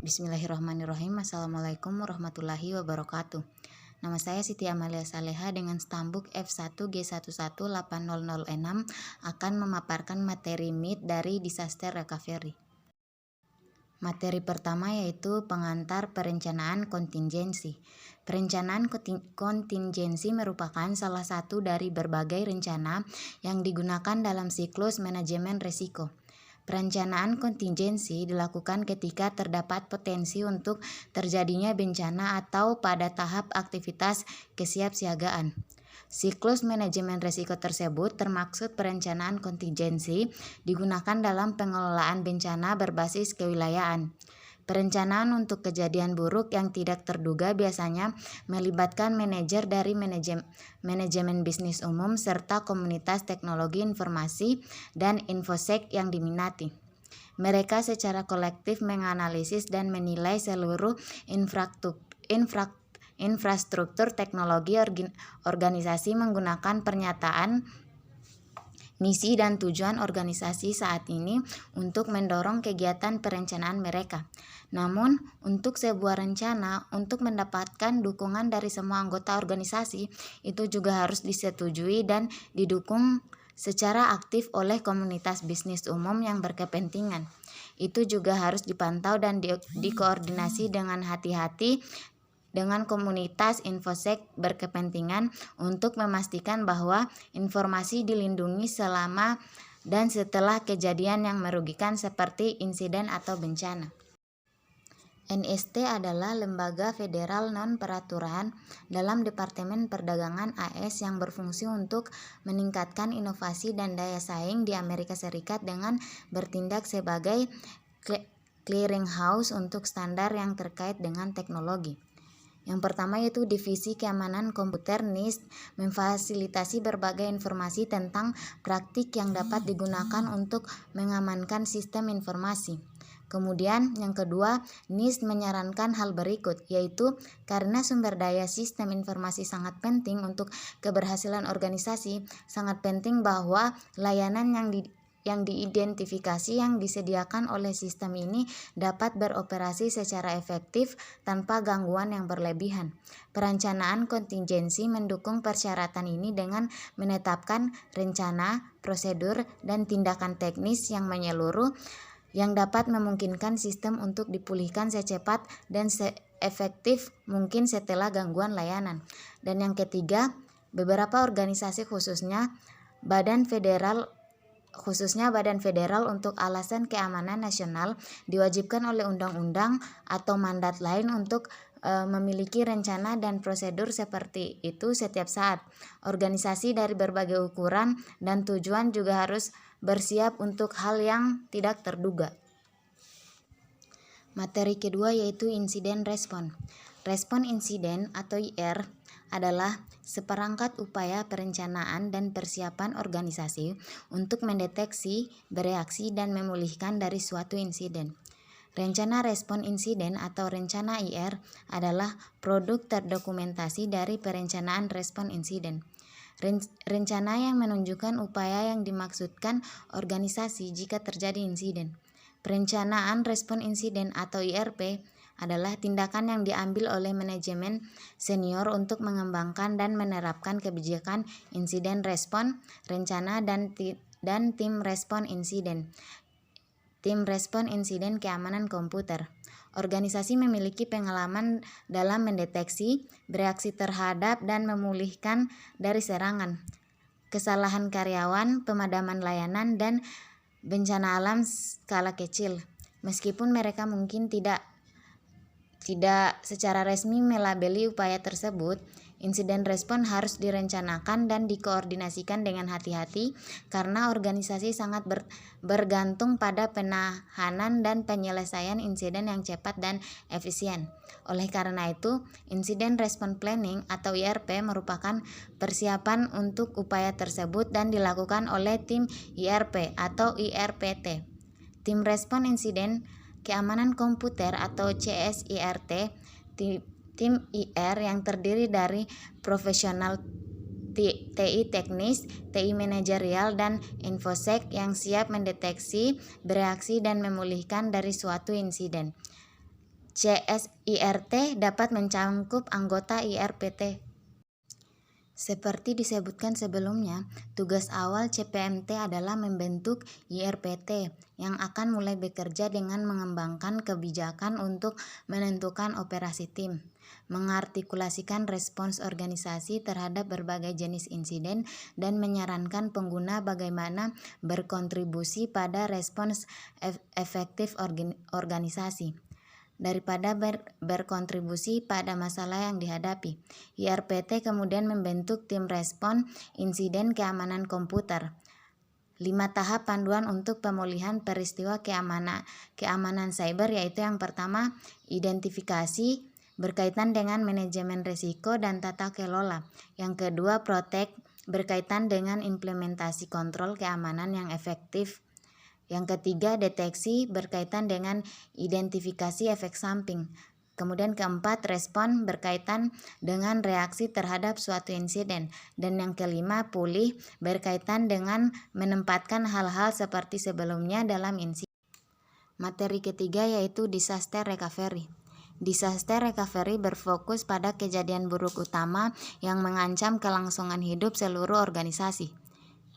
Bismillahirrahmanirrahim. Assalamualaikum warahmatullahi wabarakatuh. Nama saya Siti Amalia Saleha dengan stambuk F1G118006 akan memaparkan materi MIT dari Disaster Recovery. Materi pertama yaitu pengantar perencanaan kontingensi. Perencanaan kontingensi merupakan salah satu dari berbagai rencana yang digunakan dalam siklus manajemen risiko. Perencanaan kontingensi dilakukan ketika terdapat potensi untuk terjadinya bencana atau pada tahap aktivitas kesiapsiagaan. Siklus manajemen risiko tersebut termaksud perencanaan kontingensi digunakan dalam pengelolaan bencana berbasis kewilayahan. Perencanaan untuk kejadian buruk yang tidak terduga biasanya melibatkan manajer dari manajemen bisnis umum serta komunitas teknologi informasi dan infosec yang diminati. Mereka secara kolektif menganalisis dan menilai seluruh infrastruktur teknologi organisasi menggunakan pernyataan misi dan tujuan organisasi saat ini untuk mendorong kegiatan perencanaan mereka. Namun, untuk sebuah rencana untuk mendapatkan dukungan dari semua anggota organisasi, itu juga harus disetujui dan didukung secara aktif oleh komunitas bisnis umum yang berkepentingan. Itu juga harus dipantau dan dikoordinasi dengan hati-hati dengan komunitas infosec berkepentingan untuk memastikan bahwa informasi dilindungi selama dan setelah kejadian yang merugikan seperti insiden atau bencana. NIST adalah lembaga federal non-peraturan dalam Departemen Perdagangan AS yang berfungsi untuk meningkatkan inovasi dan daya saing di Amerika Serikat dengan bertindak sebagai clearinghouse untuk standar yang terkait dengan teknologi. Yang pertama yaitu Divisi Keamanan Komputer NIST memfasilitasi berbagai informasi tentang praktik yang dapat digunakan untuk mengamankan sistem informasi. Kemudian yang kedua, NIST menyarankan hal berikut, yaitu karena sumber daya sistem informasi sangat penting untuk keberhasilan organisasi, sangat penting bahwa layanan yang diidentifikasi yang disediakan oleh sistem ini dapat beroperasi secara efektif tanpa gangguan yang berlebihan. Perencanaan kontingensi mendukung persyaratan ini dengan menetapkan rencana, prosedur, dan tindakan teknis yang menyeluruh yang dapat memungkinkan sistem untuk dipulihkan secepat dan seefektif mungkin setelah gangguan layanan. Dan yang ketiga, beberapa organisasi khususnya Badan Federal untuk alasan keamanan nasional diwajibkan oleh undang-undang atau mandat lain untuk memiliki rencana dan prosedur seperti itu setiap saat. Organisasi dari berbagai ukuran dan tujuan juga harus bersiap untuk hal yang tidak terduga. Materi kedua yaitu insiden respon. Respon insiden atau IR adalah seperangkat upaya perencanaan dan persiapan organisasi untuk mendeteksi, bereaksi, dan memulihkan dari suatu insiden. Rencana respon insiden atau rencana IR adalah produk terdokumentasi dari perencanaan respon insiden. Rencana yang menunjukkan upaya yang dimaksudkan organisasi jika terjadi insiden. Perencanaan respon insiden atau IRP adalah tindakan yang diambil oleh manajemen senior untuk mengembangkan dan menerapkan kebijakan insiden respon, rencana, dan tim respon insiden. Tim respon insiden keamanan komputer. Organisasi memiliki pengalaman dalam mendeteksi, bereaksi terhadap, dan memulihkan dari serangan, kesalahan karyawan, pemadaman layanan, dan bencana alam skala kecil. Meskipun mereka mungkin tidak secara resmi melabeli upaya tersebut, insiden respon harus direncanakan dan dikoordinasikan dengan hati-hati karena organisasi sangat bergantung pada penanganan dan penyelesaian insiden yang cepat dan efisien. Oleh karena itu, insiden respon planning atau IRP merupakan persiapan untuk upaya tersebut dan dilakukan oleh tim IRP atau IRPT. Tim respon insiden keamanan komputer atau CSIRT, tim IR yang terdiri dari profesional TI teknis, TI manajerial, dan infosec yang siap mendeteksi, bereaksi, dan memulihkan dari suatu insiden. CSIRT dapat mencakup anggota IRPT. Seperti disebutkan sebelumnya, tugas awal CPMT adalah membentuk IRPT yang akan mulai bekerja dengan mengembangkan kebijakan untuk menentukan operasi tim, mengartikulasikan respons organisasi terhadap berbagai jenis insiden, dan menyarankan pengguna bagaimana berkontribusi pada respons efektif organisasi daripada berkontribusi pada masalah yang dihadapi. IRPT kemudian membentuk tim respon insiden keamanan komputer. 5 tahap panduan untuk pemulihan peristiwa keamanan cyber, yaitu yang pertama, identifikasi berkaitan dengan manajemen risiko dan tata kelola. Yang kedua, protect berkaitan dengan implementasi kontrol keamanan yang efektif. Yang ketiga, deteksi berkaitan dengan identifikasi efek samping. Kemudian keempat, respon berkaitan dengan reaksi terhadap suatu insiden. Dan yang kelima, pulih berkaitan dengan menempatkan hal-hal seperti sebelumnya dalam insiden. Materi ketiga yaitu disaster recovery. Disaster recovery berfokus pada kejadian buruk utama yang mengancam kelangsungan hidup seluruh organisasi.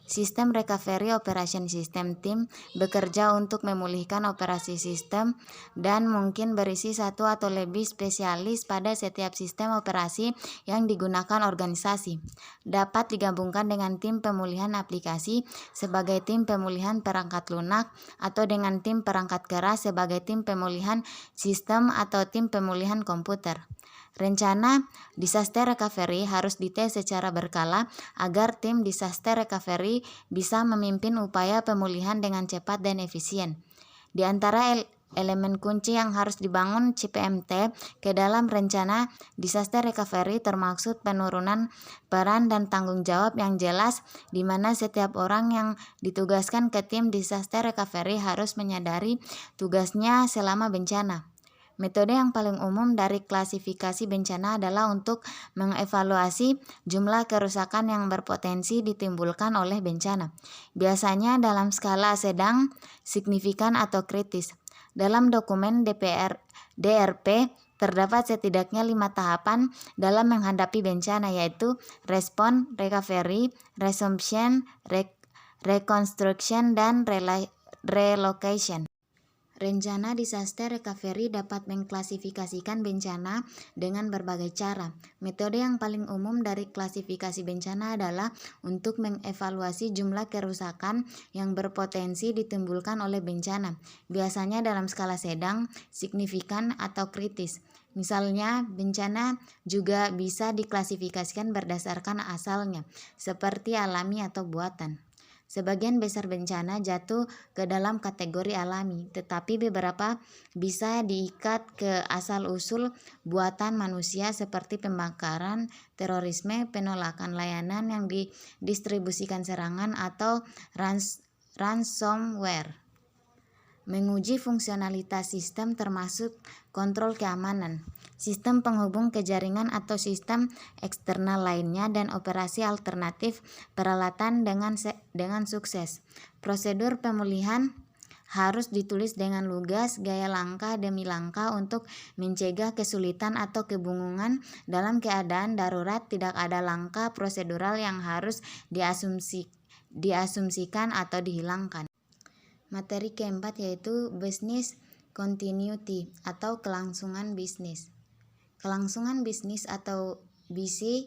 Sistem Recovery Operation System Team bekerja untuk memulihkan operasi sistem dan mungkin berisi satu atau lebih spesialis pada setiap sistem operasi yang digunakan organisasi. Dapat digabungkan dengan tim pemulihan aplikasi sebagai tim pemulihan perangkat lunak atau dengan tim perangkat keras sebagai tim pemulihan sistem atau tim pemulihan komputer. Rencana disaster recovery harus dites secara berkala agar tim disaster recovery bisa memimpin upaya pemulihan dengan cepat dan efisien. Di antara elemen kunci yang harus dibangun CPMT ke dalam rencana disaster recovery termaksud penurunan peran dan tanggung jawab yang jelas, di mana setiap orang yang ditugaskan ke tim disaster recovery harus menyadari tugasnya selama bencana. Metode yang paling umum dari klasifikasi bencana adalah untuk mengevaluasi jumlah kerusakan yang berpotensi ditimbulkan oleh bencana, biasanya dalam skala sedang, signifikan, atau kritis. Dalam dokumen DRP terdapat setidaknya 5 tahapan dalam menghadapi bencana, yaitu respon, recovery, resumption, reconstruction, dan relocation. Rencana disaster recovery dapat mengklasifikasikan bencana dengan berbagai cara. Metode yang paling umum dari klasifikasi bencana adalah untuk mengevaluasi jumlah kerusakan yang berpotensi ditimbulkan oleh bencana, biasanya dalam skala sedang, signifikan, atau kritis. Misalnya, bencana juga bisa diklasifikasikan berdasarkan asalnya, seperti alami atau buatan. Sebagian besar bencana jatuh ke dalam kategori alami, tetapi beberapa bisa diikat ke asal-usul buatan manusia seperti pembakaran, terorisme, penolakan layanan yang didistribusikan serangan, atau ransomware. Menguji fungsionalitas sistem termasuk kontrol keamanan, sistem penghubung ke jaringan atau sistem eksternal lainnya, dan operasi alternatif peralatan dengan sukses. Prosedur pemulihan harus ditulis dengan lugas, gaya langkah demi langkah untuk mencegah kesulitan atau kebingungan. Dalam keadaan darurat, tidak ada langkah prosedural yang harus diasumsikan atau dihilangkan. Materi keempat yaitu business continuity atau kelangsungan bisnis. Kelangsungan bisnis atau BC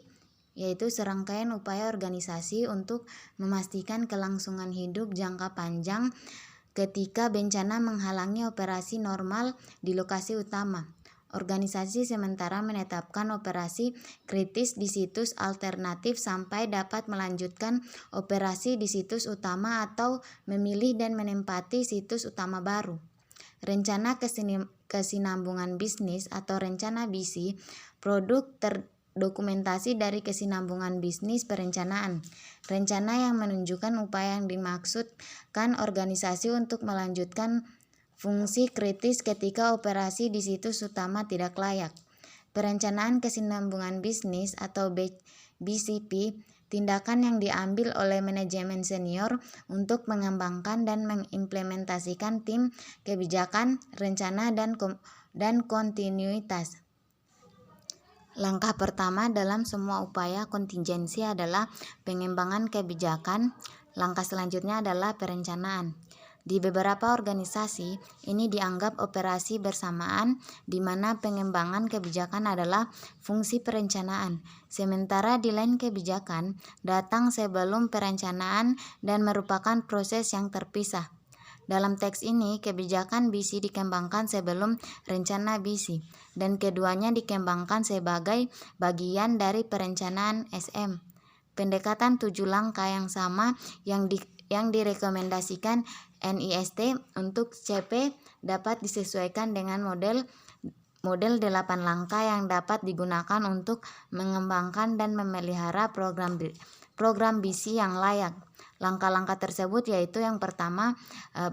yaitu serangkaian upaya organisasi untuk memastikan kelangsungan hidup jangka panjang ketika bencana menghalangi operasi normal di lokasi utama. Organisasi sementara menetapkan operasi kritis di situs alternatif sampai dapat melanjutkan operasi di situs utama atau memilih dan menempati situs utama baru. Rencana kesinambungan bisnis atau rencana BC, produk terdokumentasi dari kesinambungan bisnis perencanaan. Rencana yang menunjukkan upaya yang dimaksudkan organisasi untuk melanjutkan fungsi kritis ketika operasi di situs utama tidak layak. Perencanaan kesinambungan bisnis atau BCP, tindakan yang diambil oleh manajemen senior untuk mengembangkan dan mengimplementasikan tim kebijakan, rencana, dan dan kontinuitas. Langkah pertama dalam semua upaya kontingensi adalah pengembangan kebijakan. Langkah selanjutnya adalah perencanaan. Di beberapa organisasi, ini dianggap operasi bersamaan, di mana pengembangan kebijakan adalah fungsi perencanaan, sementara di lain kebijakan datang sebelum perencanaan dan merupakan proses yang terpisah. Dalam teks ini, kebijakan BISI dikembangkan sebelum rencana BISI, dan keduanya dikembangkan sebagai bagian dari perencanaan SM. Pendekatan 7 langkah yang sama yang direkomendasikan NIST untuk CP dapat disesuaikan dengan model 8 langkah yang dapat digunakan untuk mengembangkan dan memelihara program BISI yang layak. Langkah-langkah tersebut yaitu yang pertama,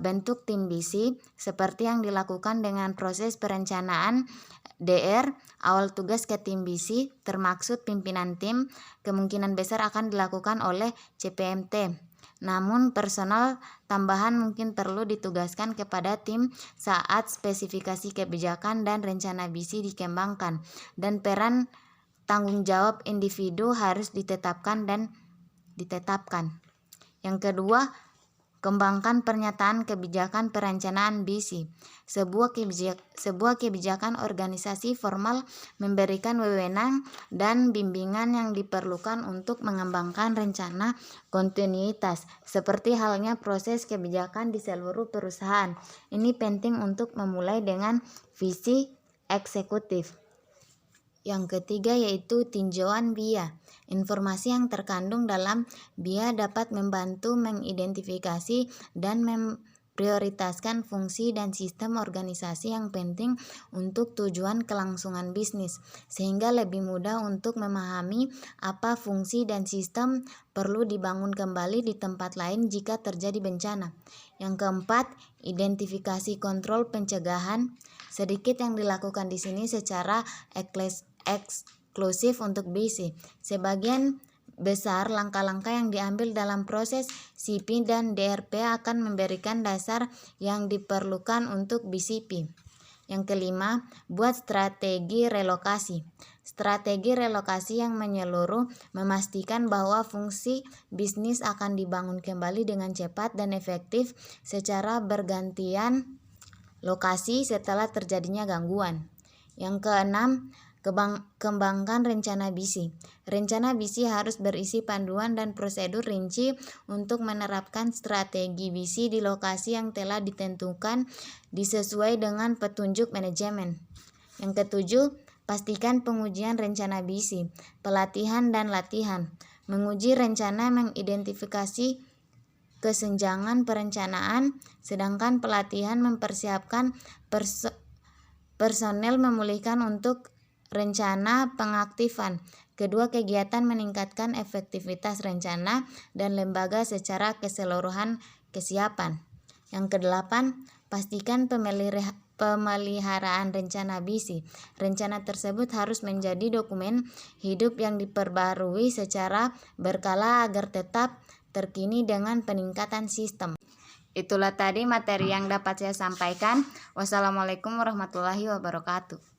bentuk tim BISI seperti yang dilakukan dengan proses perencanaan DR. Awal tugas ke tim BISI termaksud pimpinan tim kemungkinan besar akan dilakukan oleh CPMT. Namun personal tambahan mungkin perlu ditugaskan kepada tim saat spesifikasi kebijakan dan rencana BISI dikembangkan, dan peran tanggung jawab individu harus ditetapkan. Yang kedua, kembangkan pernyataan kebijakan perencanaan BISI. Sebuah kebijakan organisasi formal memberikan wewenang dan bimbingan yang diperlukan untuk mengembangkan rencana kontinuitas, seperti halnya proses kebijakan di seluruh perusahaan. Ini penting untuk memulai dengan visi eksekutif. Yang ketiga yaitu tinjauan BIA. Informasi yang terkandung dalam BIA dapat membantu mengidentifikasi dan memprioritaskan fungsi dan sistem organisasi yang penting untuk tujuan kelangsungan bisnis, sehingga lebih mudah untuk memahami apa fungsi dan sistem perlu dibangun kembali di tempat lain jika terjadi bencana. Yang keempat, identifikasi kontrol pencegahan. Sedikit yang dilakukan di sini secara eksklusif untuk BISI. Sebagian besar langkah-langkah yang diambil dalam proses CP dan DRP akan memberikan dasar yang diperlukan untuk BCP. Yang kelima, buat strategi relokasi. Strategi relokasi yang menyeluruh memastikan bahwa fungsi bisnis akan dibangun kembali dengan cepat dan efektif secara bergantian lokasi setelah terjadinya gangguan. Yang keenam, kembangkan rencana BISI. Rencana BISI harus berisi panduan dan prosedur rinci untuk menerapkan strategi BISI di lokasi yang telah ditentukan disesuai dengan petunjuk manajemen. Yang ketujuh, pastikan pengujian rencana BISI, pelatihan dan latihan. Menguji rencana mengidentifikasi kesenjangan perencanaan, sedangkan pelatihan mempersiapkan personel memulihkan untuk rencana pengaktifan. Kedua kegiatan meningkatkan efektivitas rencana dan lembaga secara keseluruhan kesiapan. Yang kedelapan, pastikan pemeliharaan rencana BISI. Rencana tersebut harus menjadi dokumen hidup yang diperbarui secara berkala agar tetap terkini dengan peningkatan sistem. Itulah tadi materi yang dapat saya sampaikan. Wassalamualaikum warahmatullahi wabarakatuh.